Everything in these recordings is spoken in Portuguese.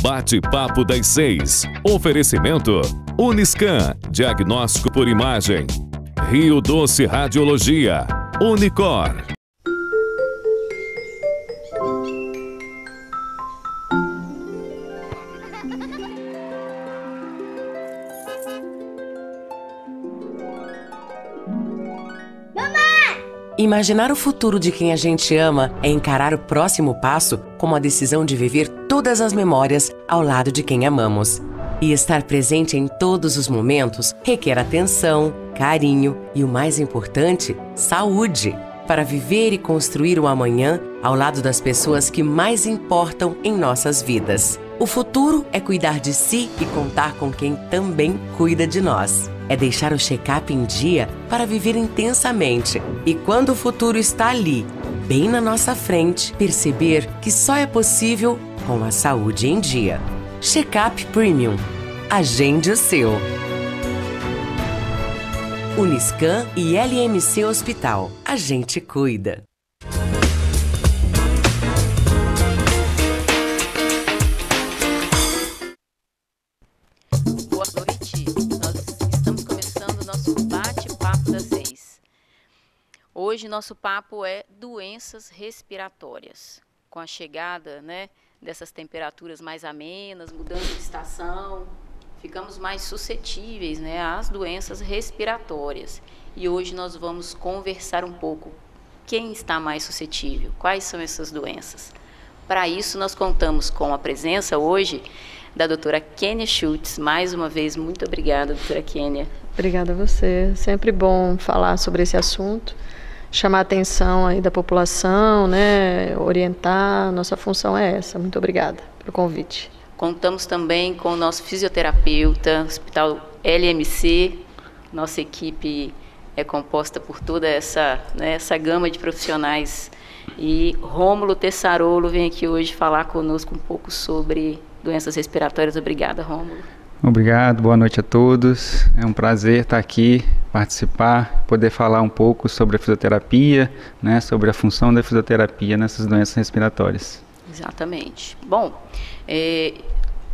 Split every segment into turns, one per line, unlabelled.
Bate-papo das 6. Oferecimento Uniscan, diagnóstico por imagem. Rio Doce Radiologia. Unicor.
Imaginar o futuro de quem a gente ama é encarar o próximo passo como a decisão de viver todas as memórias ao lado de quem amamos. E estar presente em todos os momentos requer atenção, carinho e, o mais importante, saúde, para viver e construir o amanhã ao lado das pessoas que mais importam em nossas vidas. O futuro é cuidar de si e contar com quem também cuida de nós. É deixar o check-up em dia para viver intensamente. E quando o futuro está ali, bem na nossa frente, perceber que só é possível com a saúde em dia. Check-up Premium. Agende o seu. Uniscan e LMC Hospital. A gente cuida.
Boa noite. Nós estamos começando o nosso bate-papo das 6. Hoje nosso papo é doenças respiratórias. Com a chegada, dessas temperaturas mais amenas, mudança de estação, ficamos mais suscetíveis, às doenças respiratórias. E hoje nós vamos conversar um pouco. Quem está mais suscetível? Quais são essas doenças? Para isso, nós contamos com a presença hoje da doutora Kênia Schultz. Mais uma vez, muito obrigada, doutora Kênia.
Obrigada a você. Sempre bom falar sobre esse assunto, chamar a atenção aí da população, orientar. Nossa função é essa. Muito obrigada pelo convite.
Contamos também com o nosso fisioterapeuta, Hospital LMC. Nossa equipe é composta por toda essa gama de profissionais. E Rômulo Tessarolo vem aqui hoje falar conosco um pouco sobre doenças respiratórias. Obrigada, Rômulo.
Obrigado, boa noite a todos. É um prazer estar aqui, participar, poder falar um pouco sobre a fisioterapia, sobre a função da fisioterapia nessas doenças respiratórias.
Exatamente. Bom,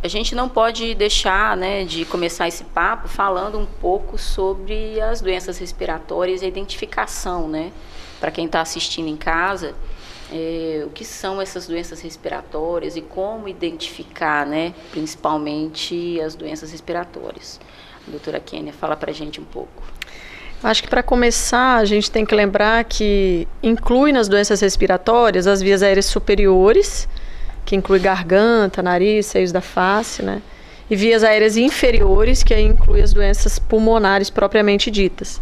a gente não pode deixar de começar esse papo falando um pouco sobre as doenças respiratórias e a identificação, para quem está assistindo em casa, o que são essas doenças respiratórias e como identificar, principalmente as doenças respiratórias. A doutora Kênia, fala para a gente um pouco.
Acho que para começar a gente tem que lembrar que inclui nas doenças respiratórias as vias aéreas superiores, que inclui garganta, nariz, seios da face, e vias aéreas inferiores, que aí inclui as doenças pulmonares propriamente ditas.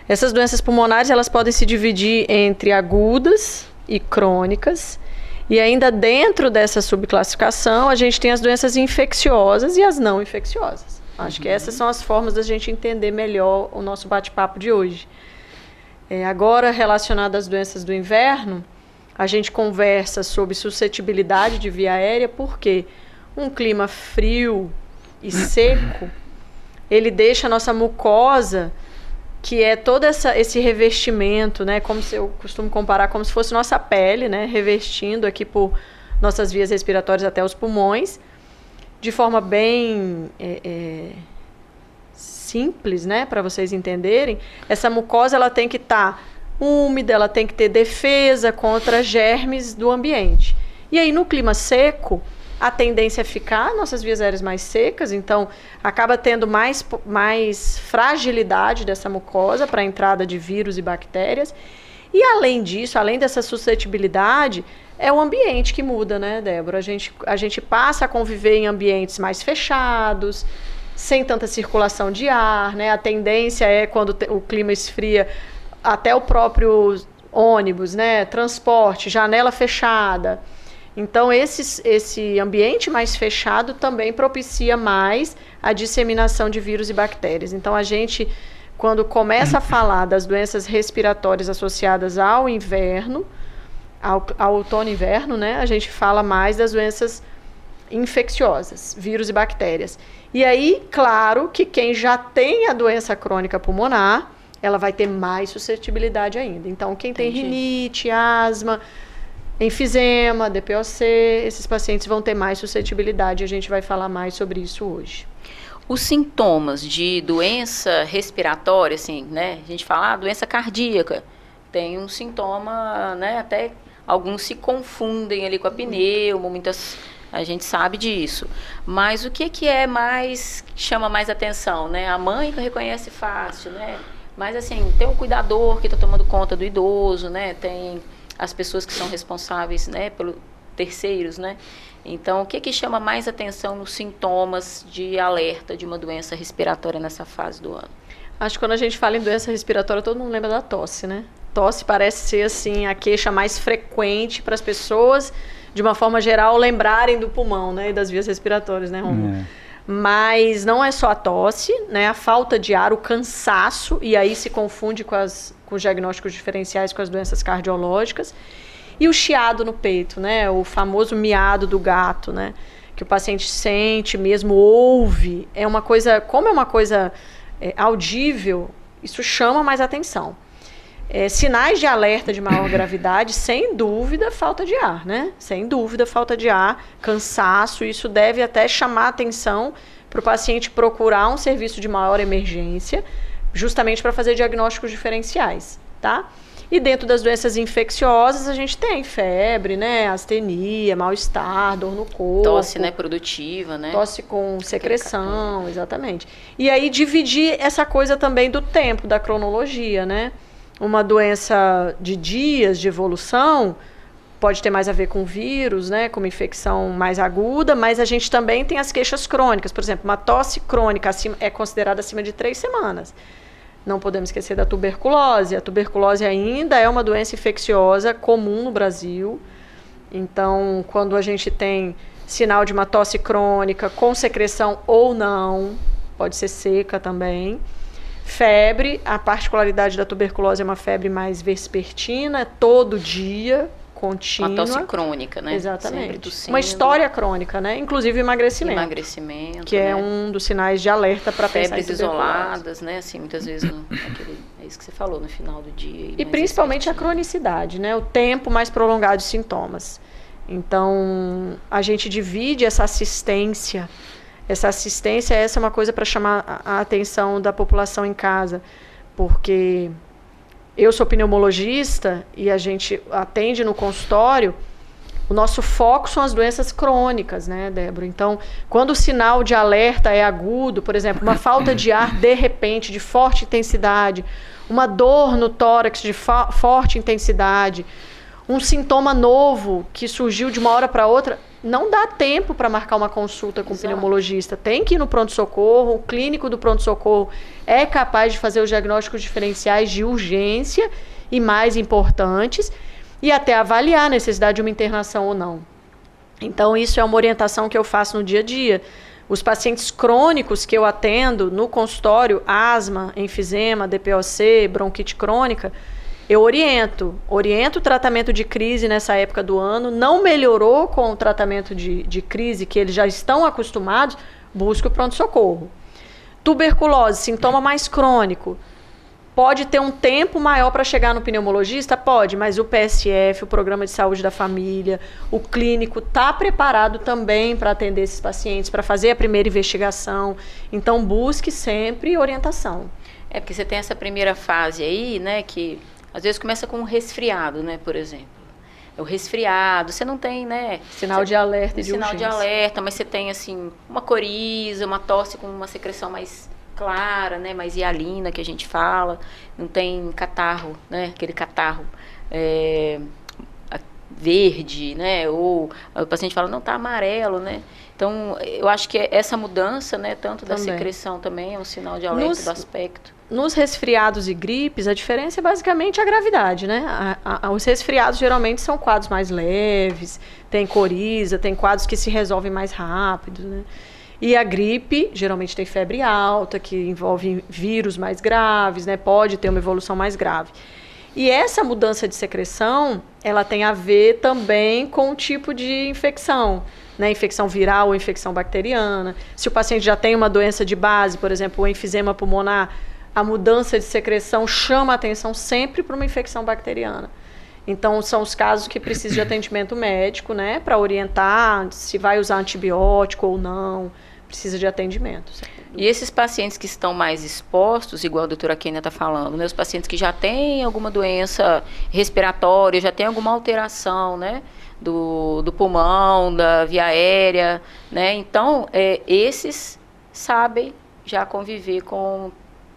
Essas doenças pulmonares elas podem se dividir entre agudas e crônicas, e ainda dentro dessa subclassificação a gente tem as doenças infecciosas e as não infecciosas. Acho que essas são as formas da gente entender melhor o nosso bate-papo de hoje. Agora, relacionado às doenças do inverno, a gente conversa sobre suscetibilidade de via aérea, porque um clima frio e seco, ele deixa a nossa mucosa, que é todo esse revestimento, como eu costumo comparar, como se fosse nossa pele, revestindo aqui por nossas vias respiratórias até os pulmões, de forma bem simples, para vocês entenderem. Essa mucosa ela tem que estar úmida, ela tem que ter defesa contra germes do ambiente. E aí no clima seco, a tendência é ficar nossas vias aéreas mais secas, então acaba tendo mais fragilidade dessa mucosa para a entrada de vírus e bactérias. E além disso, além dessa suscetibilidade, é o ambiente que muda, Débora? A gente passa a conviver em ambientes mais fechados, sem tanta circulação de ar, A tendência é, quando o clima esfria, até o próprio ônibus, transporte, janela fechada. Então, esse ambiente mais fechado também propicia mais a disseminação de vírus e bactérias. Então, a gente, quando começa a falar das doenças respiratórias associadas ao inverno, ao outono e inverno, a gente fala mais das doenças infecciosas, vírus e bactérias. E aí, claro que quem já tem a doença crônica pulmonar, ela vai ter mais suscetibilidade ainda. Então, quem tem rinite, asma, Enfisema, DPOC, esses pacientes vão ter mais suscetibilidade, a gente vai falar mais sobre isso hoje.
Os sintomas de doença respiratória, assim, né? A gente fala, doença cardíaca, tem um sintoma, né? Até alguns se confundem ali com a pneumo, a gente sabe disso. Mas o que é mais, chama mais atenção, né? A mãe que reconhece fácil, né? Mas assim, tem o cuidador que está tomando conta do idoso, né? Tem as pessoas que são responsáveis, né, pelos terceiros, né? Então, o que chama mais atenção nos sintomas de alerta de uma doença respiratória nessa fase do ano?
Acho que quando a gente fala em doença respiratória, todo mundo lembra da tosse, né? Tosse parece ser, assim, a queixa mais frequente para as pessoas, de uma forma geral, lembrarem do pulmão, né? E das vias respiratórias, né, Romulo? Mas não é só a tosse, né? A falta de ar, o cansaço, e aí se confunde com os diagnósticos diferenciais, com as doenças cardiológicas. E o chiado no peito, né? O famoso miado do gato, né? Que o paciente sente mesmo, ouve. É uma coisa, como é uma coisa audível, isso chama mais atenção. Sinais de alerta de maior gravidade, sem dúvida, falta de ar, né? Sem dúvida, falta de ar, cansaço, isso deve até chamar atenção para o paciente procurar um serviço de maior emergência, justamente para fazer diagnósticos diferenciais, tá? E dentro das doenças infecciosas, a gente tem febre, né? Astenia, mal-estar, dor no corpo.
Tosse, né? Produtiva, né?
Tosse com secreção, exatamente. E aí, dividir essa coisa também do tempo, da cronologia, né? Uma doença de dias de evolução pode ter mais a ver com vírus, né? Com uma infecção mais aguda, mas a gente também tem as queixas crônicas. Por exemplo, uma tosse crônica é considerada acima de 3 semanas. Não podemos esquecer da tuberculose. A tuberculose ainda é uma doença infecciosa comum no Brasil. Então, quando a gente tem sinal de uma tosse crônica com secreção ou não, pode ser seca também. Febre, a particularidade da tuberculose é uma febre mais vespertina, todo dia, contínua.
Uma tosse crônica, né?
Exatamente. Uma história crônica, né? Inclusive emagrecimento.
Emagrecimento,
que é um dos sinais de alerta para pensar em
febres isoladas, né? Assim, muitas vezes é isso que você falou no final do dia.
E principalmente a cronicidade, né? O tempo mais prolongado de sintomas. Então, a gente divide essa assistência. Essa é uma coisa para chamar a atenção da população em casa, porque eu sou pneumologista e a gente atende no consultório, o nosso foco são as doenças crônicas, né, Débora? Então, quando o sinal de alerta é agudo, por exemplo, uma falta de ar de repente, de forte intensidade, uma dor no tórax de forte intensidade, um sintoma novo que surgiu de uma hora para outra, não dá tempo para marcar uma consulta com o pneumologista. Tem que ir no pronto-socorro, o clínico do pronto-socorro é capaz de fazer os diagnósticos diferenciais de urgência e mais importantes, e até avaliar a necessidade de uma internação ou não. Então, isso é uma orientação que eu faço no dia a dia. Os pacientes crônicos que eu atendo no consultório, asma, enfisema, DPOC, bronquite crônica, eu oriento o tratamento de crise nessa época do ano, não melhorou com o tratamento de crise que eles já estão acostumados, busque o pronto-socorro. Tuberculose, sintoma mais crônico, pode ter um tempo maior para chegar no pneumologista? Pode, mas o PSF, o Programa de Saúde da Família, o clínico está preparado também para atender esses pacientes, para fazer a primeira investigação. Então, busque sempre orientação.
É porque você tem essa primeira fase aí, né, que às vezes começa com um resfriado, né, por exemplo. O resfriado, você não tem, né?
Sinal de alerta e de urgência.
Sinal de alerta, mas você tem, assim, uma coriza, uma tosse com uma secreção mais clara, né, mais hialina, que a gente fala. Não tem catarro, né, aquele catarro verde, né, ou o paciente fala, não, tá amarelo, né. Então, eu acho que essa mudança, né, tanto da secreção também é um sinal de alerta do aspecto.
Nos resfriados e gripes, a diferença é basicamente a gravidade, né? Os resfriados geralmente são quadros mais leves, tem coriza, tem quadros que se resolvem mais rápido, né? E a gripe, geralmente tem febre alta, que envolve vírus mais graves, né? Pode ter uma evolução mais grave. E essa mudança de secreção, ela tem a ver também com o tipo de infecção, né? Infecção viral ou infecção bacteriana. Se o paciente já tem uma doença de base, por exemplo, o enfisema pulmonar, a mudança de secreção chama a atenção sempre para uma infecção bacteriana. Então, são os casos que precisam de atendimento médico, né? Para orientar se vai usar antibiótico ou não. Precisa de atendimento.
E esses pacientes que estão mais expostos, igual a doutora Kênia está falando, né? Os pacientes que já têm alguma doença respiratória, já têm alguma alteração, né? Do pulmão, da via aérea, né? Então, esses sabem já conviver com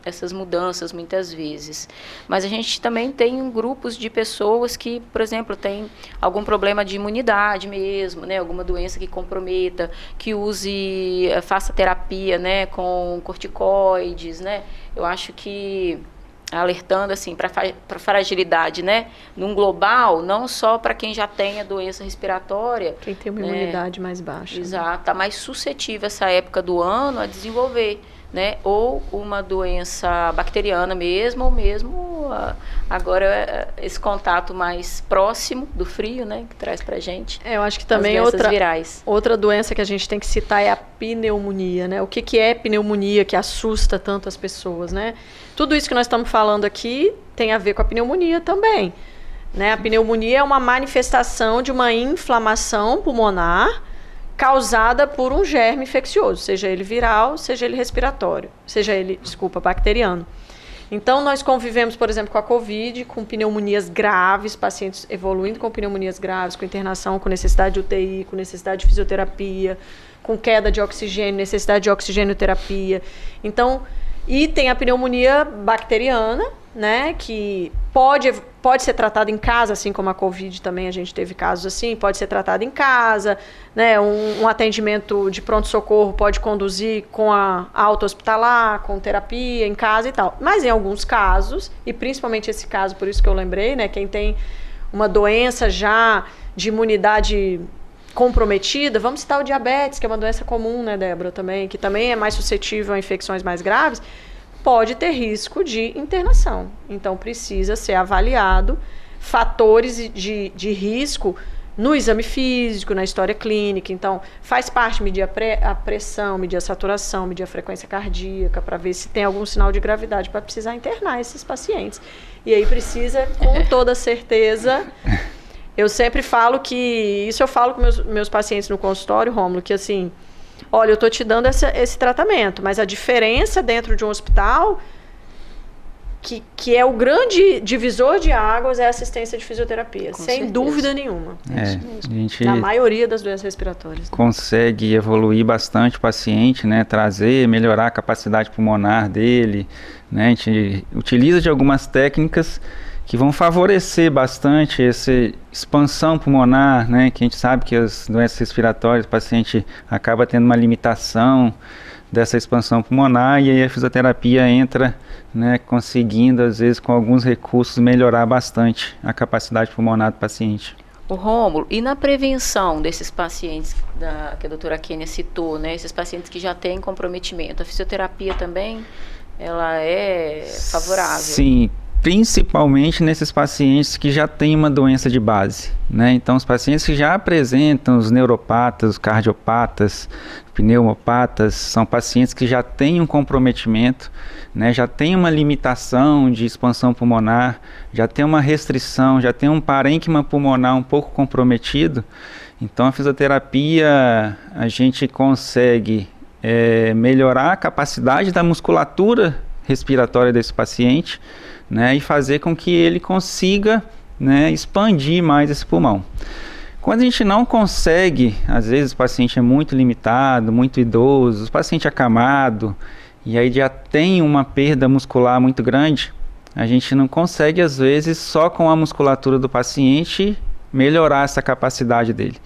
essas mudanças muitas vezes. Mas a gente também tem grupos de pessoas que, por exemplo, tem algum problema de imunidade mesmo, né? Alguma doença que comprometa, que faça terapia, né? Com corticoides, né? Eu acho que alertando assim para fragilidade, né? Num global, não só para quem já tem a doença respiratória.
Quem tem uma imunidade mais baixa.
Exato, está mais suscetível essa época do ano a desenvolver, né? Ou uma doença bacteriana mesmo, ou mesmo agora esse contato mais próximo do frio, né? Que traz pra gente.
Eu acho que também outra doença que a gente tem que citar é a pneumonia, né? O que é pneumonia que assusta tanto as pessoas, né? Tudo isso que nós estamos falando aqui tem a ver com a pneumonia também, né? A pneumonia é uma manifestação de uma inflamação pulmonar causada por um germe infeccioso, seja ele viral, seja ele respiratório, seja ele, bacteriano. Então, nós convivemos, por exemplo, com a COVID, com pneumonias graves, pacientes evoluindo com pneumonias graves, com internação, com necessidade de UTI, com necessidade de fisioterapia, com queda de oxigênio, necessidade de oxigênio-terapia. Então, e tem a pneumonia bacteriana, né, que pode ser tratada em casa, assim como a COVID também, a gente teve casos assim, pode ser tratada em casa, né, um atendimento de pronto-socorro pode conduzir com a alta hospitalar, com terapia em casa e tal. Mas em alguns casos, e principalmente esse caso, por isso que eu lembrei, né, quem tem uma doença já de imunidade comprometida, vamos citar o diabetes, que é uma doença comum, né, Débora, também, que também é mais suscetível a infecções mais graves, pode ter risco de internação. Então, precisa ser avaliado fatores de risco no exame físico, na história clínica. Então, faz parte medir a pressão, medir a saturação, medir a frequência cardíaca, para ver se tem algum sinal de gravidade, para precisar internar esses pacientes. E aí precisa, com toda certeza... Eu sempre falo que... Isso eu falo com meus pacientes no consultório, Rômulo, que assim... Olha, eu estou te dando esse tratamento, mas a diferença dentro de um hospital, que é o grande divisor de águas, é a assistência de fisioterapia, sem dúvida nenhuma.
A gente
na maioria das doenças respiratórias.
Consegue evoluir bastante o paciente, né? Melhorar a capacidade pulmonar dele, né? A gente utiliza de algumas técnicas que vão favorecer bastante essa expansão pulmonar, né? Que a gente sabe que as doenças respiratórias, o paciente acaba tendo uma limitação dessa expansão pulmonar, e aí a fisioterapia entra, né, conseguindo, às vezes, com alguns recursos, melhorar bastante a capacidade pulmonar do paciente.
O Rômulo, e na prevenção desses pacientes que a doutora Kênia citou, né? Esses pacientes que já têm comprometimento, a fisioterapia também, ela é favorável?
Sim, principalmente nesses pacientes que já têm uma doença de base, né? Então, os pacientes que já apresentam os neuropatas, os cardiopatas, pneumopatas, são pacientes que já têm um comprometimento, né? Já têm uma limitação de expansão pulmonar, já tem uma restrição, já tem um parênquima pulmonar um pouco comprometido. Então, a fisioterapia, a gente consegue melhorar a capacidade da musculatura respiratória desse paciente, né, e fazer com que ele consiga, né, expandir mais esse pulmão. Quando a gente não consegue, às vezes o paciente é muito limitado, muito idoso, o paciente acamado, e aí já tem uma perda muscular muito grande, a gente não consegue, às vezes, só com a musculatura do paciente, melhorar essa capacidade dele.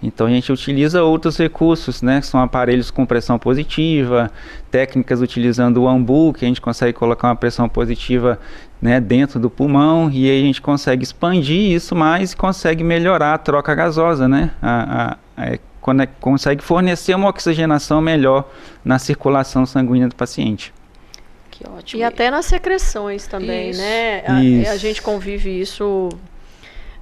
Então a gente utiliza outros recursos, né? São aparelhos com pressão positiva, técnicas utilizando o AMBU, que a gente consegue colocar uma pressão positiva, né, dentro do pulmão, e aí a gente consegue expandir isso mais e consegue melhorar a troca gasosa, né? Consegue fornecer uma oxigenação melhor na circulação sanguínea do paciente.
Que ótimo.
E até nas secreções também,
isso,
né? A gente convive isso...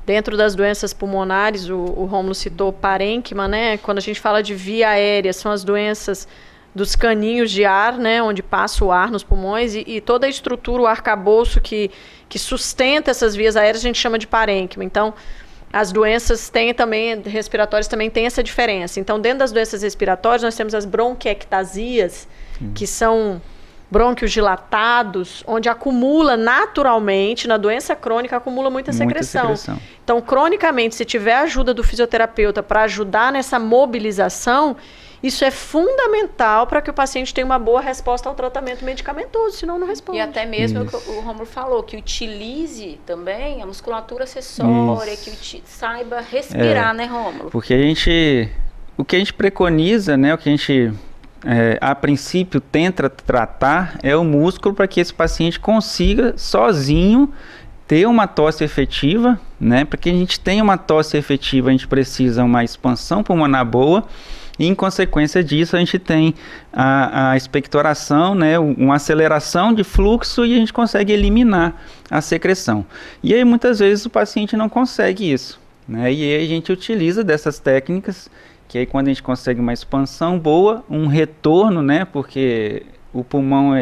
Dentro das doenças pulmonares, o Rômulo citou parênquima, né? Quando a gente fala de via aérea, são as doenças dos caninhos de ar, né, onde passa o ar nos pulmões, e toda a estrutura, o arcabouço que sustenta essas vias aéreas, a gente chama de parênquima. Então, as doenças respiratórias também têm essa diferença. Então, dentro das doenças respiratórias, nós temos as bronquiectasias, que são brônquios dilatados, onde acumula naturalmente, na doença crônica, acumula muita secreção. Então, cronicamente, se tiver a ajuda do fisioterapeuta para ajudar nessa mobilização, isso é fundamental para que o paciente tenha uma boa resposta ao tratamento medicamentoso, senão não responde.
E até mesmo o Rômulo falou, que utilize também a musculatura acessória, que saiba respirar, né, Rômulo?
Porque o que a gente preconiza, né, o que a gente a princípio tenta tratar é o músculo para que esse paciente consiga sozinho ter uma tosse efetiva, né? Para que a gente tenha uma tosse efetiva, a gente precisa uma expansão pulmonar boa. E, em consequência disso, a gente tem a expectoração, né, uma aceleração de fluxo, e a gente consegue eliminar a secreção. E aí, muitas vezes, o paciente não consegue isso, né? E aí a gente utiliza dessas técnicas, que aí quando a gente consegue uma expansão boa, um retorno, né, porque o pulmão, a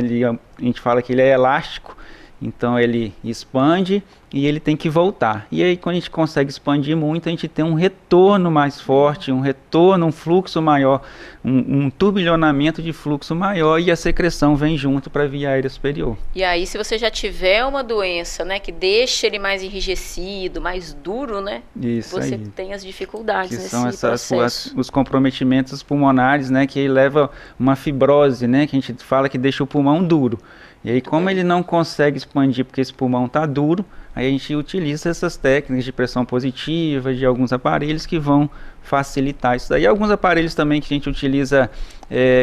gente fala que ele é elástico, então ele expande e ele tem que voltar. E aí quando a gente consegue expandir muito, a gente tem um retorno mais forte, um fluxo maior, um turbilhonamento de fluxo maior, e a secreção vem junto para a via aérea superior.
E aí, se você já tiver uma doença, né, que deixa ele mais enrijecido, mais duro, né, você tem as dificuldades nesse processo.
Os comprometimentos pulmonares, né, que leva uma fibrose, né, que a gente fala que deixa o pulmão duro. E aí, como ele não consegue expandir porque esse pulmão está duro, aí a gente utiliza essas técnicas de pressão positiva, de alguns aparelhos que vão facilitar isso daí. Alguns aparelhos também que a gente utiliza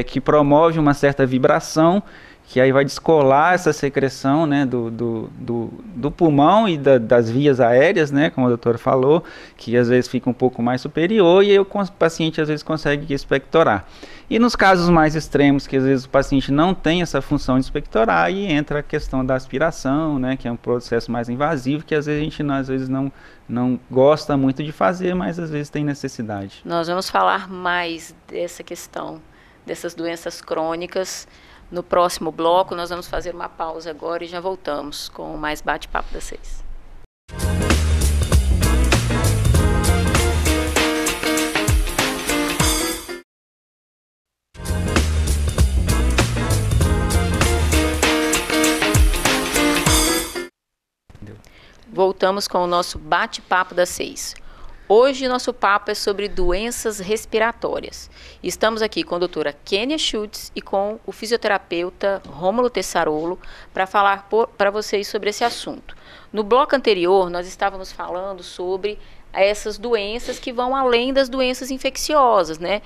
que promove uma certa vibração, que aí vai descolar essa secreção, né, do pulmão e das vias aéreas, né, como a doutora falou, que às vezes fica um pouco mais superior, e aí o paciente às vezes consegue expectorar. E nos casos mais extremos, que às vezes o paciente não tem essa função de expectorar, aí entra a questão da aspiração, né, que é um processo mais invasivo, que às vezes a gente não gosta muito de fazer, mas às vezes tem necessidade.
Nós vamos falar mais dessa questão, dessas doenças crônicas, no próximo bloco. Nós vamos fazer uma pausa agora e já voltamos com mais Bate-Papo das 6. Voltamos com o nosso Bate-Papo das 6. Hoje nosso papo é sobre doenças respiratórias. Estamos aqui com a doutora Kênia Schultz e com o fisioterapeuta Rômulo Tessarolo para falar para vocês sobre esse assunto. No bloco anterior, nós estávamos falando sobre essas doenças que vão além das doenças infecciosas, né?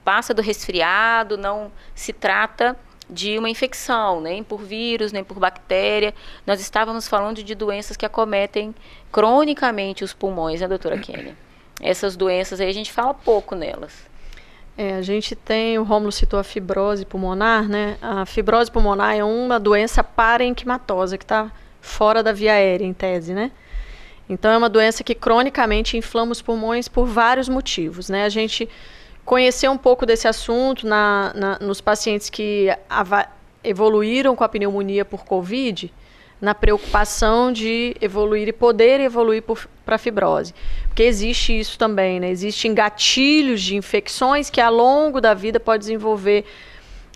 Passa do resfriado, não se trata de uma infecção, nem por vírus, nem por bactéria. Nós estávamos falando de doenças que acometem cronicamente os pulmões, né, doutora Kênia? Essas doenças aí a gente fala pouco nelas.
A gente tem, o Rômulo citou a fibrose pulmonar, né? A fibrose pulmonar é uma doença parenquimatosa que está fora da via aérea, em tese, né? Então é uma doença que cronicamente inflama os pulmões por vários motivos, né? A gente conheceu um pouco desse assunto nos pacientes que evoluíram com a pneumonia por Covid, na preocupação de evoluir e poder evoluir para a fibrose. Porque existe isso também, né? Existem gatilhos de infecções que ao longo da vida pode desenvolver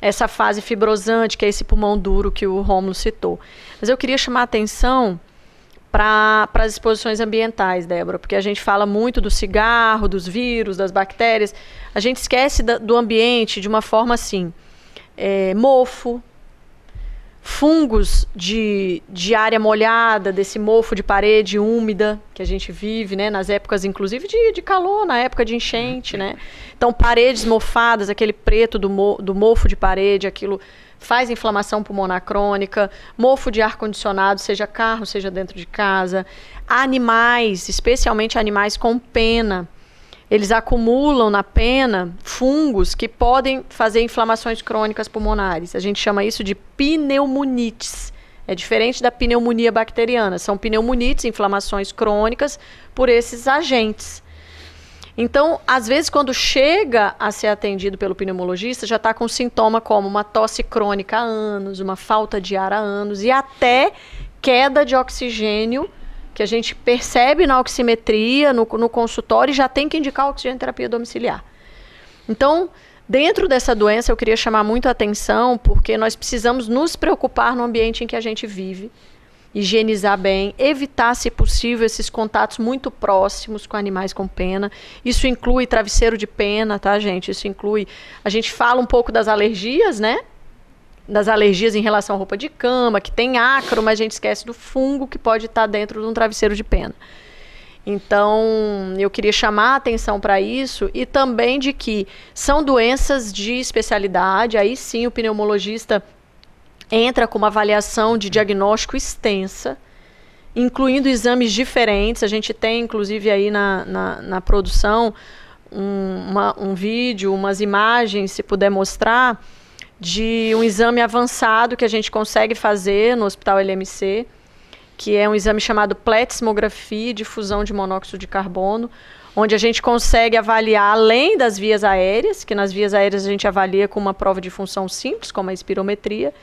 essa fase fibrosante, que é esse pulmão duro que o Rômulo citou. Mas eu queria chamar a atenção para as exposições ambientais, Débora, porque a gente fala muito do cigarro, dos vírus, das bactérias. A gente esquece do ambiente de uma forma assim, mofo, fungos de área molhada, desse mofo de parede úmida que a gente vive, né, nas épocas inclusive de calor, na época de enchente, né? Então paredes mofadas, aquele preto do mofo de parede, aquilo faz inflamação pulmonar crônica, mofo de ar-condicionado, seja carro, seja dentro de casa. Animais, especialmente animais com pena, eles acumulam na pena fungos que podem fazer inflamações crônicas pulmonares. A gente chama isso de pneumonites. É diferente da pneumonia bacteriana. São pneumonites, inflamações crônicas por esses agentes. Então, às vezes, quando chega a ser atendido pelo pneumologista, já está com sintoma como uma tosse crônica há anos, uma falta de ar há anos e até queda de oxigênio, que a gente percebe na oximetria, no consultório, e já tem que indicar oxigenoterapia domiciliar. Então, dentro dessa doença, eu queria chamar muito a atenção, porque nós precisamos nos preocupar no ambiente em que a gente vive, higienizar bem, evitar, se possível, esses contatos muito próximos com animais com pena. Isso inclui travesseiro de pena, tá, gente? Isso inclui... A gente fala um pouco das alergias, né? Das alergias em relação à roupa de cama, que tem ácaro, mas a gente esquece do fungo que pode estar dentro de um travesseiro de pena. Então, eu queria chamar a atenção para isso e também de que são doenças de especialidade, aí sim o pneumologista entra com uma avaliação de diagnóstico extensa, incluindo exames diferentes. A gente tem, inclusive, aí na produção, um vídeo, umas imagens, se puder mostrar, de um exame avançado que a gente consegue fazer no Hospital LMC, que é um exame chamado pletismografia de fusão de monóxido de carbono, onde a gente consegue avaliar além das vias aéreas, que nas vias aéreas a gente avalia com uma prova de função simples, como a espirometria.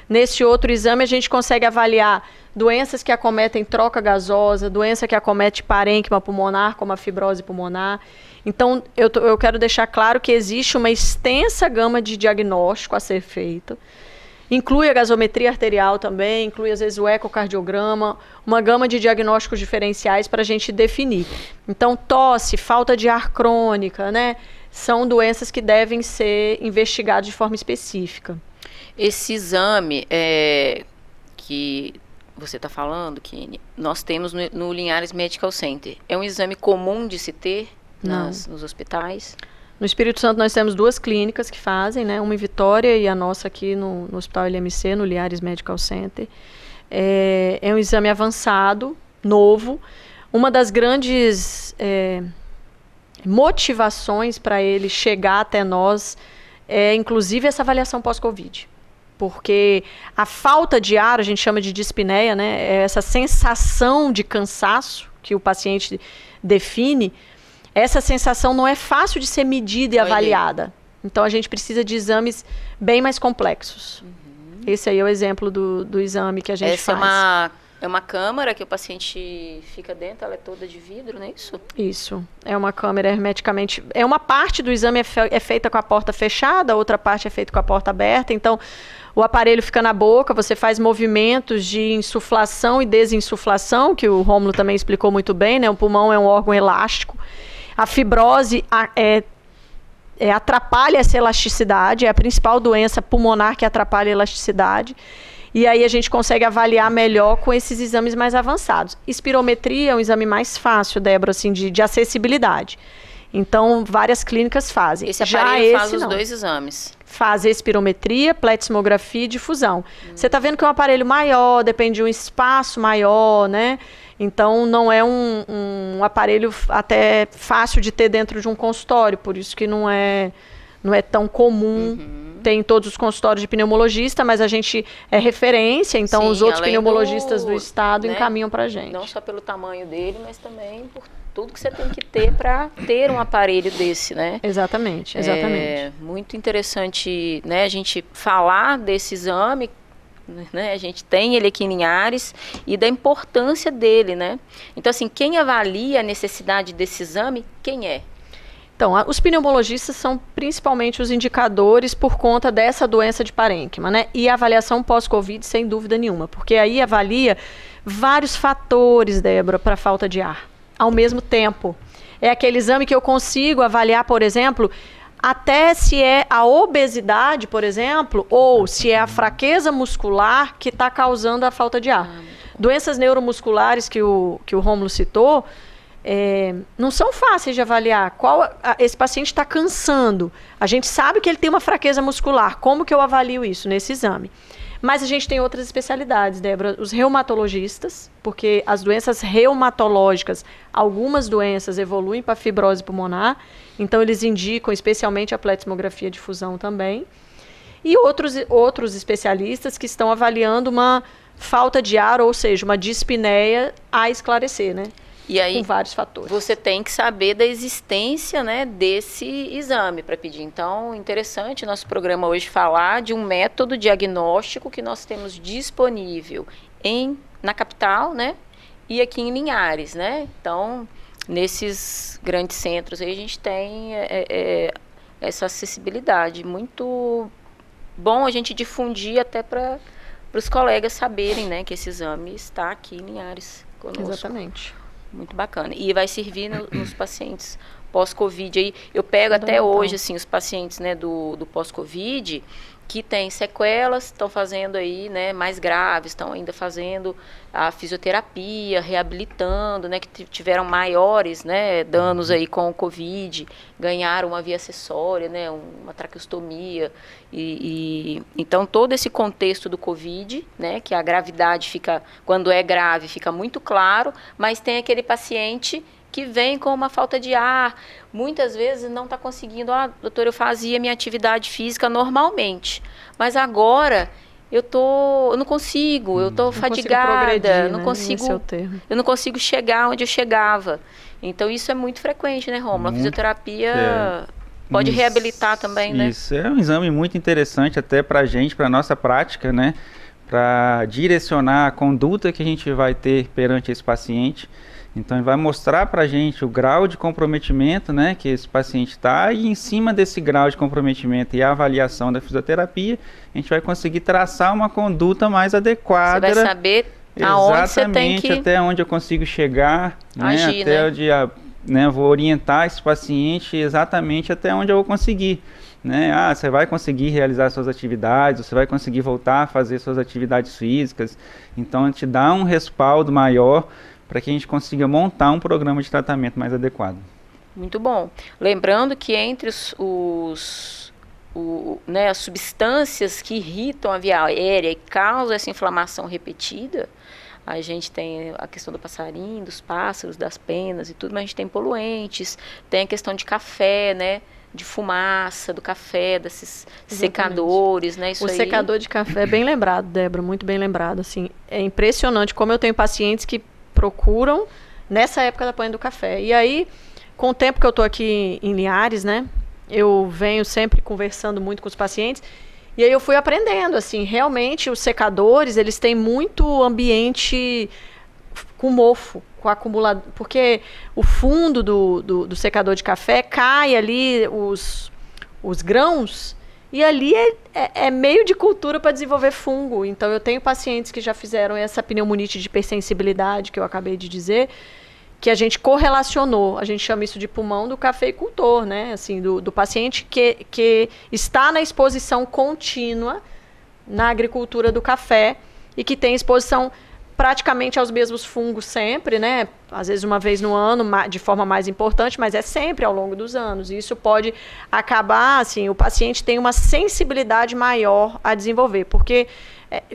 Nesse outro exame, a gente consegue avaliar doenças que acometem troca gasosa, doença que acomete parênquima pulmonar, como a fibrose pulmonar. Então, eu quero deixar claro que existe uma extensa gama de diagnóstico a ser feito. Inclui a gasometria arterial também, inclui às vezes o ecocardiograma, uma gama de diagnósticos diferenciais para a gente definir. Então, tosse, falta de ar crônica, né, são doenças que devem ser investigadas de forma específica.
Esse exame que você está falando, que nós temos no Linhares Medical Center, é um exame comum de se ter nos hospitais?
No Espírito Santo nós temos 2 clínicas que fazem, né? Uma em Vitória e a nossa aqui no Hospital LMC, no Linhares Medical Center. É um exame avançado, novo. Uma das grandes motivações para ele chegar até nós é, inclusive, essa avaliação pós-Covid. Porque a falta de ar, a gente chama de dispneia, né? É essa sensação de cansaço que o paciente define. Essa sensação não é fácil de ser medida e avaliada. Então, a gente precisa de exames bem mais complexos. Esse aí é o exemplo do exame que a gente faz.
É uma câmara que o paciente fica dentro, ela é toda de vidro, não é isso?
Isso. É uma câmara hermeticamente... Uma parte do exame é feita com a porta fechada, a outra parte é feita com a porta aberta. Então, o aparelho fica na boca, você faz movimentos de insuflação e desinsuflação, que o Rômulo também explicou muito bem, né? O pulmão é um órgão elástico. A fibrose atrapalha essa elasticidade, é a principal doença pulmonar que atrapalha a elasticidade. E aí a gente consegue avaliar melhor com esses exames mais avançados. Espirometria é um exame mais fácil, Débora, assim, de acessibilidade. Então, várias clínicas fazem.
Esse aparelho faz os 2 exames.
Faz espirometria, pletismografia e difusão. Você está vendo que é um aparelho maior, depende de um espaço maior, né? Então, não é um aparelho até fácil de ter dentro de um consultório, por isso que não é tão comum. Tem todos os consultórios de pneumologista, mas a gente é referência, então sim, os outros pneumologistas do estado, né, encaminham para a gente.
Não só pelo tamanho dele, mas também por tudo que você tem que ter para ter um aparelho desse, né?
Exatamente, exatamente.
É muito interessante, né, a gente falar desse exame, né? A gente tem ele aqui em Linhares e da importância dele, né? Então, assim, quem avalia a necessidade desse exame, quem é?
Então, os pneumologistas são principalmente os indicadores por conta dessa doença de parênquima, né? E a avaliação pós-Covid, sem dúvida nenhuma, porque aí avalia vários fatores, Débora, para a falta de ar, ao mesmo tempo. É aquele exame que eu consigo avaliar, por exemplo, até se é a obesidade, por exemplo, ou se é a fraqueza muscular que está causando a falta de ar. Doenças neuromusculares que o Rômulo citou, não são fáceis de avaliar. Esse paciente está cansando. A gente sabe que ele tem uma fraqueza muscular. Como que eu avalio isso? Nesse exame. Mas a gente tem outras especialidades, Débora. Os reumatologistas, porque as doenças reumatológicas, algumas doenças evoluem para fibrose pulmonar, então eles indicam especialmente a pletismografia de fusão também. E outros especialistas que estão avaliando uma falta de ar, ou seja, uma dispneia a esclarecer, né?
E aí,
com vários fatores.
Você tem que saber da existência, né, desse exame para pedir. Então, interessante nosso programa hoje falar de um método diagnóstico que nós temos disponível na capital, né, e aqui em Linhares, né? Então, nesses grandes centros aí a gente tem essa acessibilidade. Muito bom a gente difundir até para os colegas saberem, né, que esse exame está aqui em Linhares conosco.
Exatamente.
Muito bacana. E vai servir nos pacientes pós-Covid. Aí eu pego até hoje, assim, os pacientes, né, do pós-Covid, que têm sequelas, estão fazendo aí, né, mais graves, estão ainda fazendo a fisioterapia, reabilitando, né, que tiveram maiores, né, danos aí com o Covid, ganharam uma via acessória, né, uma traqueostomia, então todo esse contexto do Covid, né, que a gravidade fica, quando é grave, fica muito claro, mas tem aquele paciente que vem com uma falta de ar, muitas vezes não está conseguindo, doutor, eu fazia minha atividade física normalmente, mas agora eu não consigo, eu estou fadigada, eu não consigo chegar onde eu chegava. Então isso é muito frequente, né, Rômulo? A fisioterapia pode reabilitar também, né?
Isso é um exame muito interessante até para a gente, para a nossa prática, né? Para direcionar a conduta que a gente vai ter perante esse paciente. Então, ele vai mostrar para a gente o grau de comprometimento, né, que esse paciente está, e em cima desse grau de comprometimento e a avaliação da fisioterapia, a gente vai conseguir traçar uma conduta mais adequada.
Você vai saber aonde você tem que...
até onde eu consigo chegar,
agir,
até
né?
onde eu vou orientar esse paciente exatamente até onde eu vou conseguir. Né? Você vai conseguir realizar suas atividades, você vai conseguir voltar a fazer suas atividades físicas. Então, a gente dá um respaldo maior para que a gente consiga montar um programa de tratamento mais adequado.
Muito bom. Lembrando que entre né, as substâncias que irritam a via aérea e causam essa inflamação repetida, a gente tem a questão do passarinho, dos pássaros, das penas e tudo, mas a gente tem poluentes, tem a questão de café, né? De fumaça, do café, desses secadores, né?
Secador de café é bem lembrado, Débora, muito bem lembrado. Assim, é impressionante como eu tenho pacientes que procuram nessa época da panha do café. E aí, com o tempo que eu estou aqui em Linhares, né? Eu venho sempre conversando muito com os pacientes. E aí eu fui aprendendo, assim, realmente os secadores, eles têm muito ambiente com mofo, com acumulador, porque o fundo do secador de café cai ali os grãos, e ali é meio de cultura para desenvolver fungo. Então eu tenho pacientes que já fizeram essa pneumonite de hipersensibilidade que eu acabei de dizer, que a gente correlacionou, a gente chama isso de pulmão do cafeicultor, né? Assim, do paciente que está na exposição contínua na agricultura do café e que tem exposição praticamente aos mesmos fungos sempre, né? Às vezes uma vez no ano, de forma mais importante, mas é sempre ao longo dos anos. E isso pode acabar, assim, o paciente tem uma sensibilidade maior a desenvolver, porque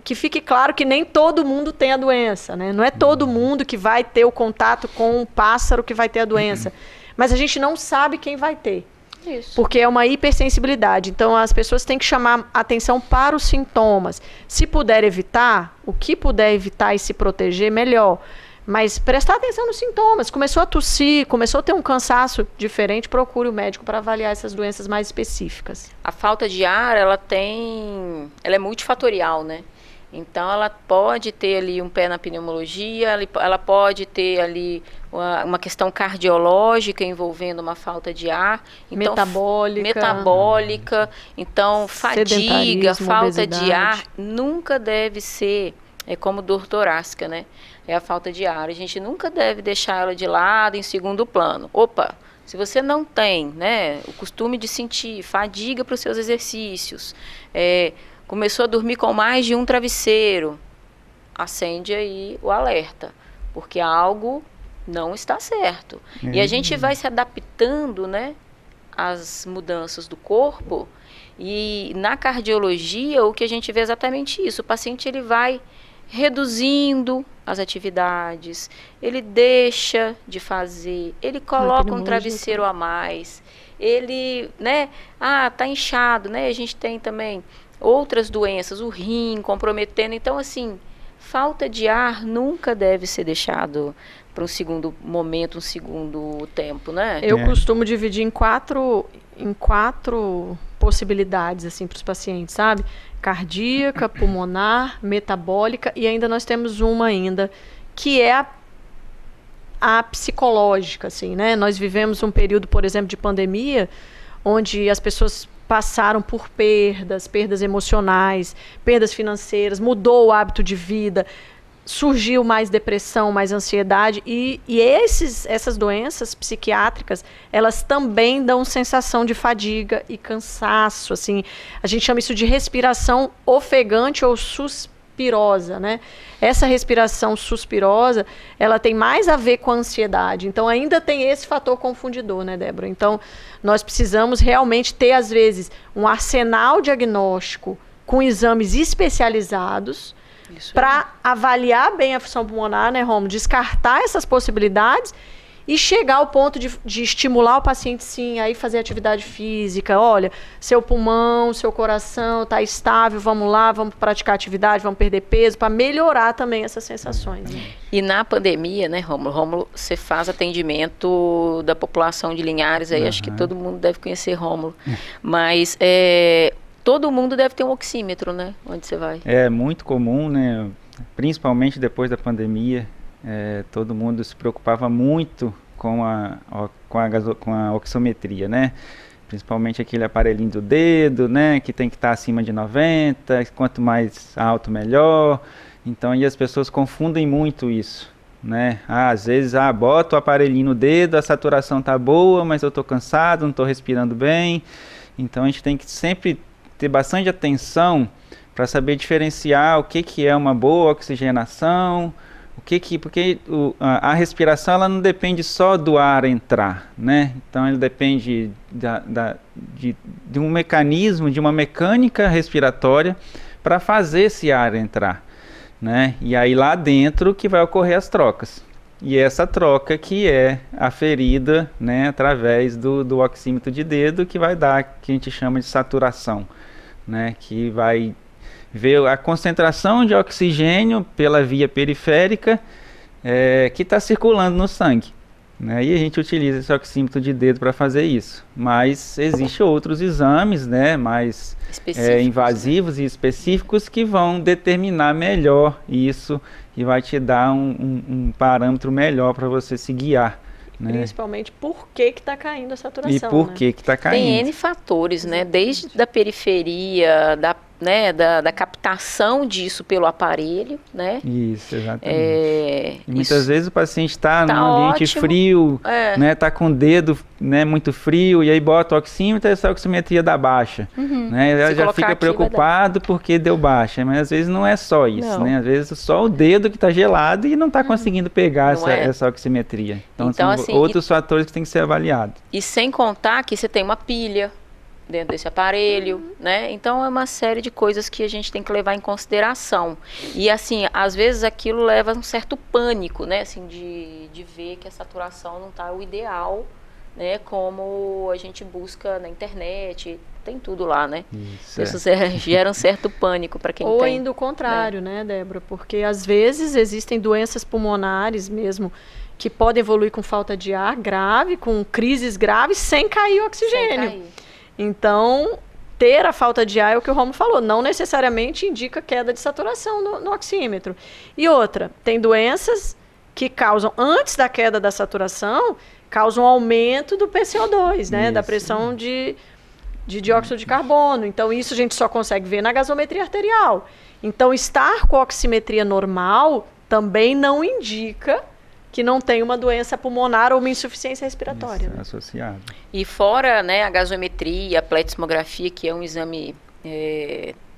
que fique claro que nem todo mundo tem a doença, né? Não é todo mundo que vai ter o contato com um pássaro que vai ter a doença, mas a gente não sabe quem vai ter.
Isso.
Porque é uma hipersensibilidade. Então, as pessoas têm que chamar atenção para os sintomas. Se puder evitar, o que puder evitar e se proteger, melhor. Mas prestar atenção nos sintomas. Começou a tossir, começou a ter um cansaço diferente, procure o médico para avaliar essas doenças mais específicas.
A falta de ar, ela é multifatorial, né? Então, ela pode ter ali um pé na pneumologia, ela pode ter ali uma questão cardiológica envolvendo uma falta de ar. Então, metabólica. Então, fadiga, falta de ar, nunca deve ser, como dor torácica, né? É a falta de ar. A gente nunca deve deixar ela de lado, em segundo plano. Opa, se você não tem, né, o costume de sentir fadiga para os seus exercícios, começou a dormir com mais de um travesseiro, acende aí o alerta, porque algo não está certo. E a gente vai se adaptando, né, às mudanças do corpo, e na cardiologia o que a gente vê é exatamente isso. O paciente ele vai reduzindo as atividades, ele deixa de fazer, ele coloca um travesseiro a mais, ele, né, tá inchado, né, a gente tem também outras doenças, o rim comprometendo. Então, assim, Falta de ar nunca deve ser deixado para um segundo momento, um segundo tempo, né?
Eu costumo dividir em quatro possibilidades assim para os pacientes, sabe? Cardíaca, pulmonar, metabólica e ainda nós temos uma ainda que é a psicológica, assim, né? Nós vivemos um período, por exemplo, de pandemia, onde as pessoas passaram por perdas emocionais, perdas financeiras, mudou o hábito de vida, surgiu mais depressão, mais ansiedade e essas doenças psiquiátricas, elas também dão sensação de fadiga e cansaço, assim, a gente chama isso de respiração ofegante ou suspirosa, né? Essa respiração suspirosa, ela tem mais a ver com a ansiedade, então ainda tem esse fator confundidor, né, Débora? Então, nós precisamos realmente ter, às vezes, um arsenal diagnóstico com exames especializados para avaliar bem a função pulmonar, né, Romulo? Descartar essas possibilidades e chegar ao ponto de estimular o paciente, sim, aí fazer atividade física. Olha, seu pulmão, seu coração está estável, vamos lá, vamos praticar atividade, vamos perder peso, para melhorar também essas sensações. Né?
E na pandemia, né, Rômulo, você faz atendimento da população de Linhares, aí acho que todo mundo deve conhecer Rômulo, mas todo mundo deve ter um oxímetro, né, onde você vai.
É muito comum, né, principalmente depois da pandemia. Todo mundo se preocupava muito com a oximetria, né? Principalmente aquele aparelhinho do dedo, né? Que tem que estar acima de 90, quanto mais alto, melhor. Então, e as pessoas confundem muito isso, né? Às vezes, bota o aparelhinho no dedo, a saturação tá boa, mas eu tô cansado, não tô respirando bem. Então, a gente tem que sempre ter bastante atenção para saber diferenciar o que é uma boa oxigenação. Porque a respiração ela não depende só do ar entrar, né? Então ele depende de um mecanismo, de uma mecânica respiratória para fazer esse ar entrar, né? E aí lá dentro que vai ocorrer as trocas. E essa troca que é aferida, né, através do oxímetro de dedo, que vai dar, que a gente chama de saturação, né? Que vai ver a concentração de oxigênio pela via periférica que está circulando no sangue, né? E a gente utiliza esse oxímetro de dedo para fazer isso. Mas existem outros exames, né, mais invasivos, né, e específicos que vão determinar melhor isso e vai te dar um parâmetro melhor para você se guiar. Né?
Principalmente por que está caindo a saturação.
E por que está caindo.
Tem N fatores, né? Desde a periferia, da captação disso pelo aparelho, né?
Isso, exatamente. E muitas vezes o paciente está num ambiente frio, né? Está com o dedo, né, muito frio, e aí bota o oxímetro e essa oximetria dá baixa. Né? Ela já fica preocupado porque deu baixa, mas às vezes não é só isso, né? Às vezes só o dedo que está gelado e não está conseguindo pegar essa oximetria. Então são assim, outros fatores que tem que ser avaliados.
E sem contar que você tem uma pilha dentro desse aparelho, né? Então é uma série de coisas que a gente tem que levar em consideração. E assim, às vezes aquilo leva a um certo pânico, né? Assim, de ver que a saturação não está o ideal, né? Como a gente busca na internet, tem tudo lá, né? Isso gera um certo pânico para quem tem.
Ou ainda o contrário, né, Débora? Porque às vezes existem doenças pulmonares mesmo que podem evoluir com falta de ar grave, com crises graves, sem cair o oxigênio. Sem cair. Então, ter a falta de ar é o que o Romulo falou, não necessariamente indica queda de saturação no oxímetro. E outra, tem doenças que causam, antes da queda da saturação, causam aumento do PCO2, né? Da pressão de dióxido de carbono. Então, isso a gente só consegue ver na gasometria arterial. Então, estar com a oximetria normal também não indica que não tem uma doença pulmonar ou uma insuficiência respiratória.
Isso, né? Associado.
E fora, né, a gasometria, a pletismografia, que é um exame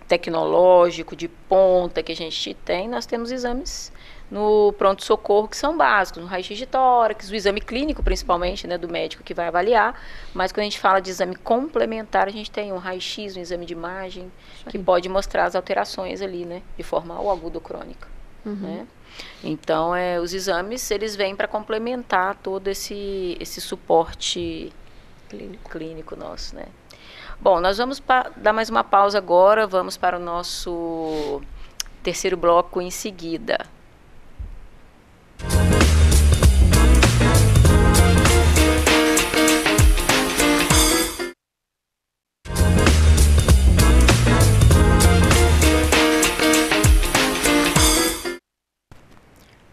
tecnológico de ponta que a gente tem, nós temos exames no pronto-socorro que são básicos, no raio-x de tórax, o exame clínico principalmente, né, do médico que vai avaliar, mas quando a gente fala de exame complementar, a gente tem um raio-x, um exame de imagem, que pode mostrar as alterações ali, né, de forma ou aguda ou crônica, né? Então, os exames, eles vêm para complementar todo esse suporte clínico nosso, né? Bom, nós vamos dar mais uma pausa agora, vamos para o nosso terceiro bloco em seguida.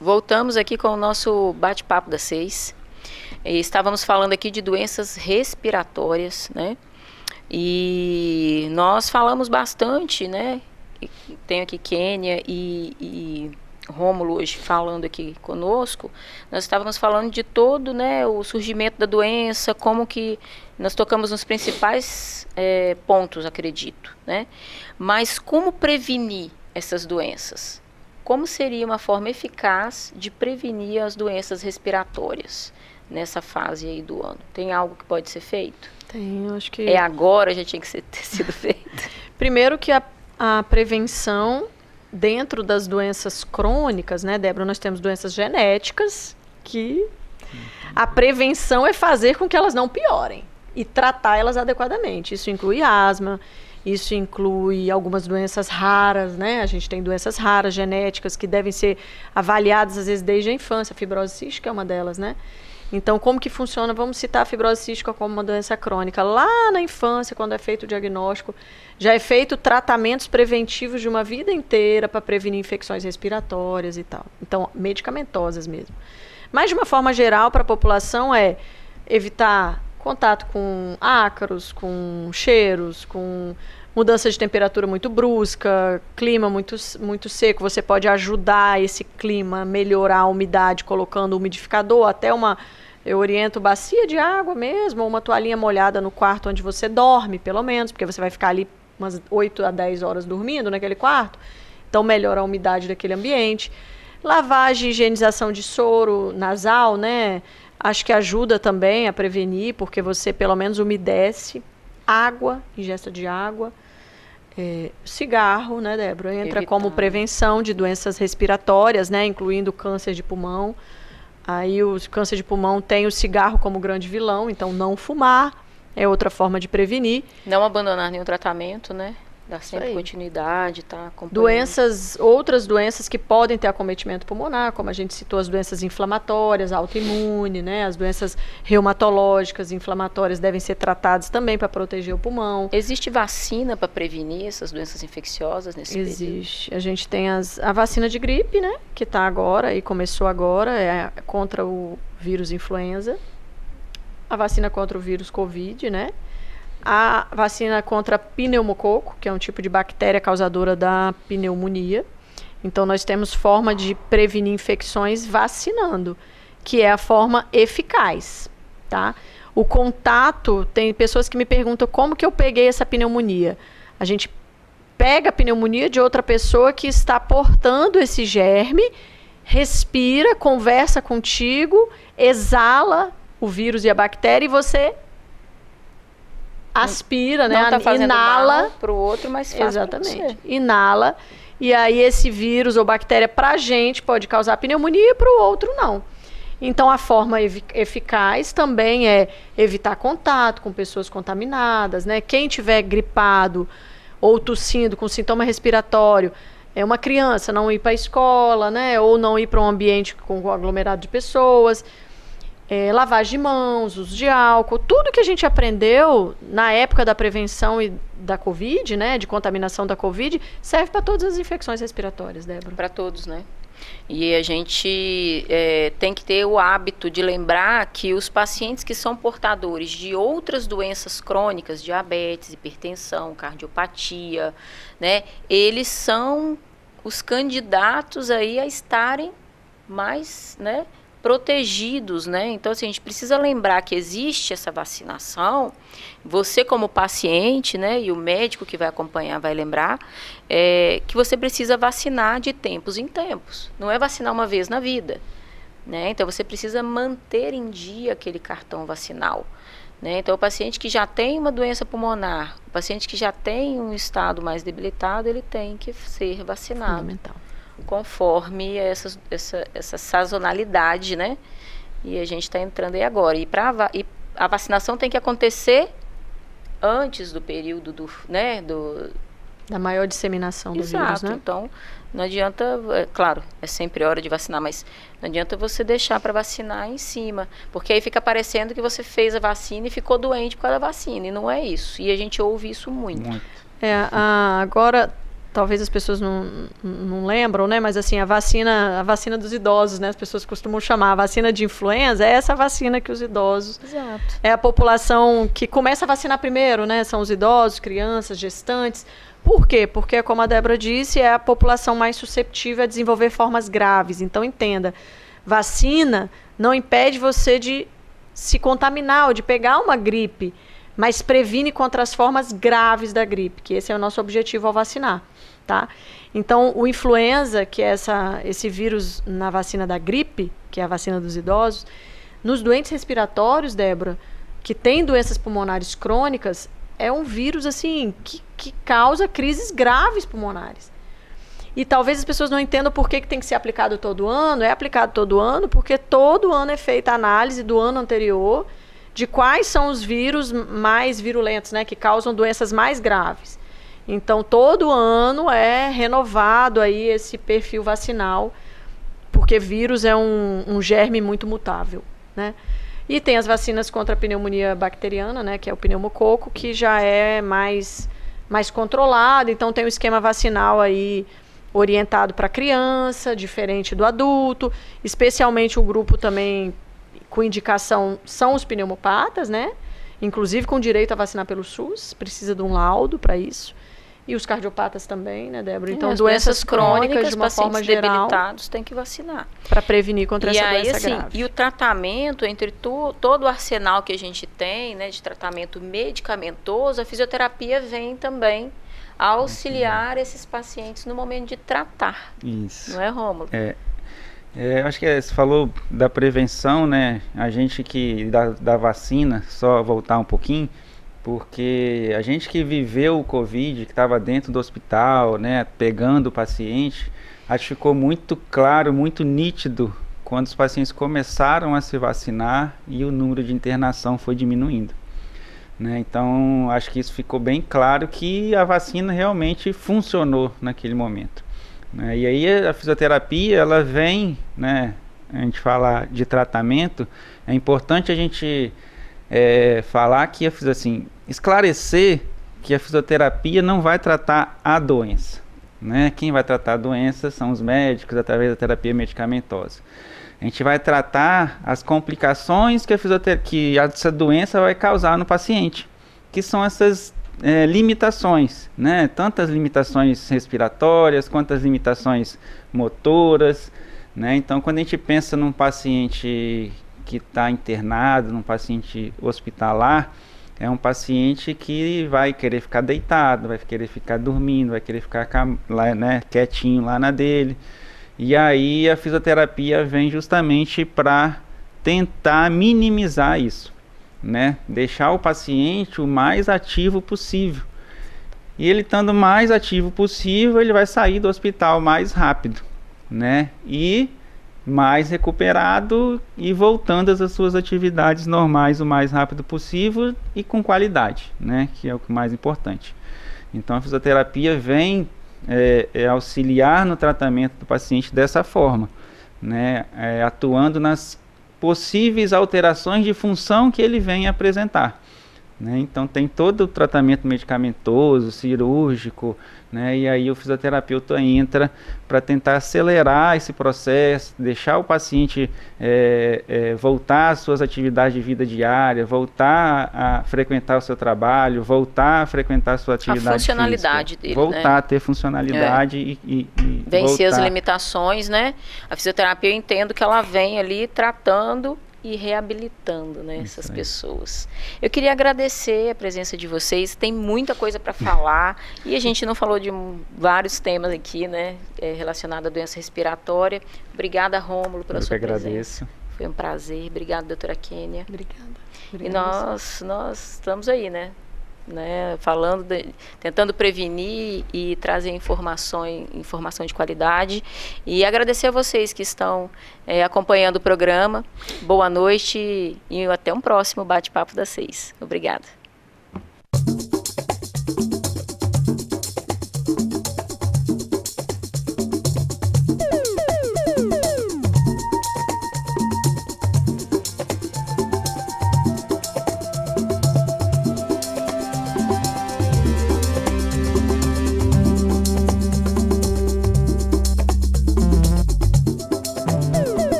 Voltamos aqui com o nosso bate-papo das 6. Estávamos falando aqui de doenças respiratórias, né? E nós falamos bastante, né? Tenho aqui Kênia e Rômulo hoje falando aqui conosco. Nós estávamos falando de todo, né, o surgimento da doença, como que nós tocamos nos principais pontos, acredito, né? Mas como prevenir essas doenças? Como seria uma forma eficaz de prevenir as doenças respiratórias nessa fase aí do ano? Tem algo que pode ser feito?
Tem, eu acho que...
agora, já tinha que ter sido feito.
Primeiro que a prevenção dentro das doenças crônicas, né, Débora, nós temos doenças genéticas que a prevenção é fazer com que elas não piorem e tratar elas adequadamente. Isso inclui asma, isso inclui algumas doenças raras, né? A gente tem doenças raras, genéticas, que devem ser avaliadas, às vezes, desde a infância. A fibrose cística é uma delas, né? Então, como que funciona? Vamos citar a fibrose cística como uma doença crônica. Lá na infância, quando é feito o diagnóstico, já é feito tratamentos preventivos de uma vida inteira para prevenir infecções respiratórias e tal. Então, medicamentosas mesmo. Mas, de uma forma geral, para a população é evitar contato com ácaros, com cheiros, com mudança de temperatura muito brusca, clima muito seco. Você pode ajudar esse clima a melhorar a umidade colocando umidificador, até eu oriento bacia de água mesmo, ou uma toalhinha molhada no quarto onde você dorme, pelo menos, porque você vai ficar ali umas 8 a 10 horas dormindo naquele quarto. Então melhora a umidade daquele ambiente. Lavagem e higienização de soro nasal, né? Acho que ajuda também a prevenir, porque você pelo menos umedece. Água, ingesta de água. Cigarro, né, Débora? Entra como prevenção de doenças respiratórias, né, incluindo câncer de pulmão. Aí o câncer de pulmão tem o cigarro como grande vilão, então não fumar é outra forma de prevenir.
Não abandonar nenhum tratamento, né? Dar sempre continuidade, tá acompanhando.
Outras doenças que podem ter acometimento pulmonar, como a gente citou, as doenças inflamatórias, autoimune, né? As doenças reumatológicas, inflamatórias devem ser tratadas também para proteger o pulmão.
Existe vacina para prevenir essas doenças infecciosas nesse período?
Existe. A gente tem a vacina de gripe, né? Que está agora e começou agora, contra o vírus influenza. A vacina contra o vírus Covid, né? A vacina contra pneumococo, que é um tipo de bactéria causadora da pneumonia. Então, nós temos forma de prevenir infecções vacinando, que é a forma eficaz, tá? O contato, tem pessoas que me perguntam como que eu peguei essa pneumonia. A gente pega a pneumonia de outra pessoa que está portando esse germe, respira, conversa contigo, exala o vírus e a bactéria e você aspira, né?
Não tá fazendo
inala
mal pro outro, mas faz
exatamente.
pra você.
Inala. E aí esse vírus ou bactéria pra gente pode causar pneumonia e pro outro não. Então a forma eficaz também é evitar contato com pessoas contaminadas, né? Quem tiver gripado ou tossindo com sintoma respiratório, uma criança não ir para a escola, né? Ou não ir para um ambiente com aglomerado de pessoas. Lavagem de mãos, uso de álcool, tudo que a gente aprendeu na época da prevenção e da Covid, né, de contaminação da Covid, serve para todas as infecções respiratórias, Débora.
Para todos, né? E a gente tem que ter o hábito de lembrar que os pacientes que são portadores de outras doenças crônicas, diabetes, hipertensão, cardiopatia, né, eles são os candidatos aí a estarem mais, né, protegidos, né? Então, assim, a gente precisa lembrar que existe essa vacinação. Você como paciente, né, e o médico que vai acompanhar vai lembrar que você precisa vacinar de tempos em tempos. Não é vacinar uma vez na vida, né? Então, você precisa manter em dia aquele cartão vacinal, né? Então, o paciente que já tem uma doença pulmonar, o paciente que já tem um estado mais debilitado, ele tem que ser vacinado.
Fundamental.
Conforme essa sazonalidade, né? E a gente está entrando aí agora. E a vacinação tem que acontecer antes do período
Da maior disseminação do vírus, né?
Então, não adianta, claro, é sempre hora de vacinar, mas não adianta você deixar para vacinar em cima, porque aí fica parecendo que você fez a vacina e ficou doente por causa da vacina, e não é isso. E a gente ouve isso muito.
Agora, talvez as pessoas não lembram, né? Mas assim, a vacina dos idosos, né? As pessoas costumam chamar a vacina de influenza, é essa vacina que os idosos...
Exato.
É a população que começa a vacinar primeiro, né? São os idosos, crianças, gestantes. Por quê? Porque, como a Débora disse, é a população mais susceptível a desenvolver formas graves. Então, entenda, vacina não impede você de se contaminar ou de pegar uma gripe, mas previne contra as formas graves da gripe, que esse é o nosso objetivo ao vacinar, tá? Então, o influenza, que é esse vírus na vacina da gripe, que é a vacina dos idosos, nos doentes respiratórios, Débora, que tem doenças pulmonares crônicas, é um vírus, assim, que causa crises graves pulmonares. E talvez as pessoas não entendam por que tem que ser aplicado todo ano. É aplicado todo ano porque todo ano é feita a análise do ano anterior de quais são os vírus mais virulentos, né, que causam doenças mais graves. Então, todo ano é renovado aí esse perfil vacinal, porque vírus é um germe muito mutável, né? E tem as vacinas contra a pneumonia bacteriana, né, que é o pneumococo, que já é mais controlado. Então, tem um esquema vacinal aí orientado para criança, diferente do adulto. Especialmente o grupo também com indicação são os pneumopatas, né? Inclusive com direito a vacinar pelo SUS, precisa de um laudo para isso. E os cardiopatas também, né, Débora? Então, doenças crônicas, de uma forma geral,
debilitados tem que vacinar.
Para prevenir contra essa doença grave.
E o tratamento, entre todo o arsenal que a gente tem, né, de tratamento medicamentoso, a fisioterapia vem também a auxiliar esses pacientes no momento de tratar.
Isso.
Não é, Rômulo?
Acho que você falou da prevenção, né? A gente que da vacina, só voltar um pouquinho, porque a gente que viveu o Covid, que estava dentro do hospital, né, pegando o paciente, acho que ficou muito claro, muito nítido quando os pacientes começaram a se vacinar e o número de internação foi diminuindo, né? Então, acho que isso ficou bem claro que a vacina realmente funcionou naquele momento, né? E aí a fisioterapia, ela vem, né, a gente fala de tratamento, é importante a gente falar que esclarecer que a fisioterapia não vai tratar a doença, né? Quem vai tratar a doença são os médicos através da terapia medicamentosa. A gente vai tratar as complicações que essa doença vai causar no paciente, que são essas limitações, né? Tanto as limitações respiratórias quanto as limitações motoras, né? Então, quando a gente pensa num paciente que está internado, num paciente hospitalar, é um paciente que vai querer ficar deitado, vai querer ficar dormindo, vai querer ficar lá, né, quietinho lá na dele. E aí a fisioterapia vem justamente para tentar minimizar isso, né? Deixar o paciente o mais ativo possível. E ele estando mais ativo possível, ele vai sair do hospital mais rápido, né? E mais recuperado e voltando às suas atividades normais o mais rápido possível e com qualidade, né? Que é o mais importante. Então a fisioterapia vem auxiliar no tratamento do paciente dessa forma, né? Atuando nas possíveis alterações de função que ele vem apresentar, né? Então tem todo o tratamento medicamentoso, cirúrgico, né? E aí o fisioterapeuta entra para tentar acelerar esse processo, deixar o paciente voltar às suas atividades de vida diária, voltar a frequentar o seu trabalho, voltar a frequentar a sua atividade
a funcionalidade
física,
dele,
voltar,
né,
a ter funcionalidade e
vencer
voltar.
As limitações, né? A fisioterapia, eu entendo que ela vem ali tratando e reabilitando, né, essas pessoas. Eu queria agradecer a presença de vocês, tem muita coisa para falar e a gente não falou de vários temas aqui, né, relacionado à doença respiratória. Obrigada, Rômulo, pela sua presença.
Agradeço.
Foi um prazer. Obrigada, doutora Kênia.
Obrigada.
E nós estamos aí, né, falando, tentando prevenir e trazer informação de qualidade, e agradecer a vocês que estão acompanhando o programa. Boa noite e até um próximo Bate-Papo das 6. Obrigada.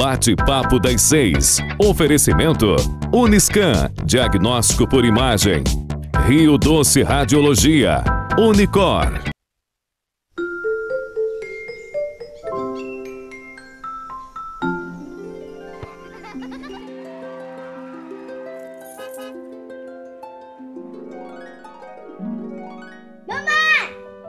Bate-Papo das 6. Oferecimento Uniscan, diagnóstico por imagem. Rio Doce Radiologia. Unicor.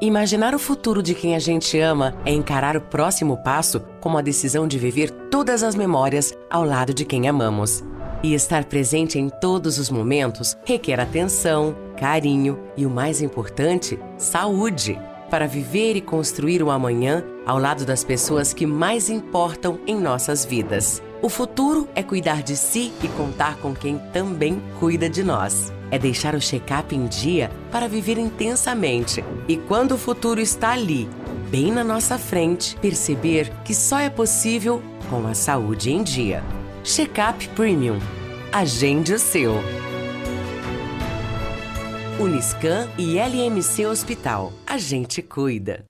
Imaginar o futuro de quem a gente ama é encarar o próximo passo como a decisão de viver todas as memórias ao lado de quem amamos. E estar presente em todos os momentos requer atenção, carinho e, o mais importante, saúde, para viver e construir um amanhã ao lado das pessoas que mais importam em nossas vidas. O futuro é cuidar de si e contar com quem também cuida de nós. É deixar o check-up em dia para viver intensamente. E quando o futuro está ali, bem na nossa frente, perceber que só é possível com a saúde em dia. Check-up Premium. Agende o seu. Uniscan e LMC Hospital. A gente cuida.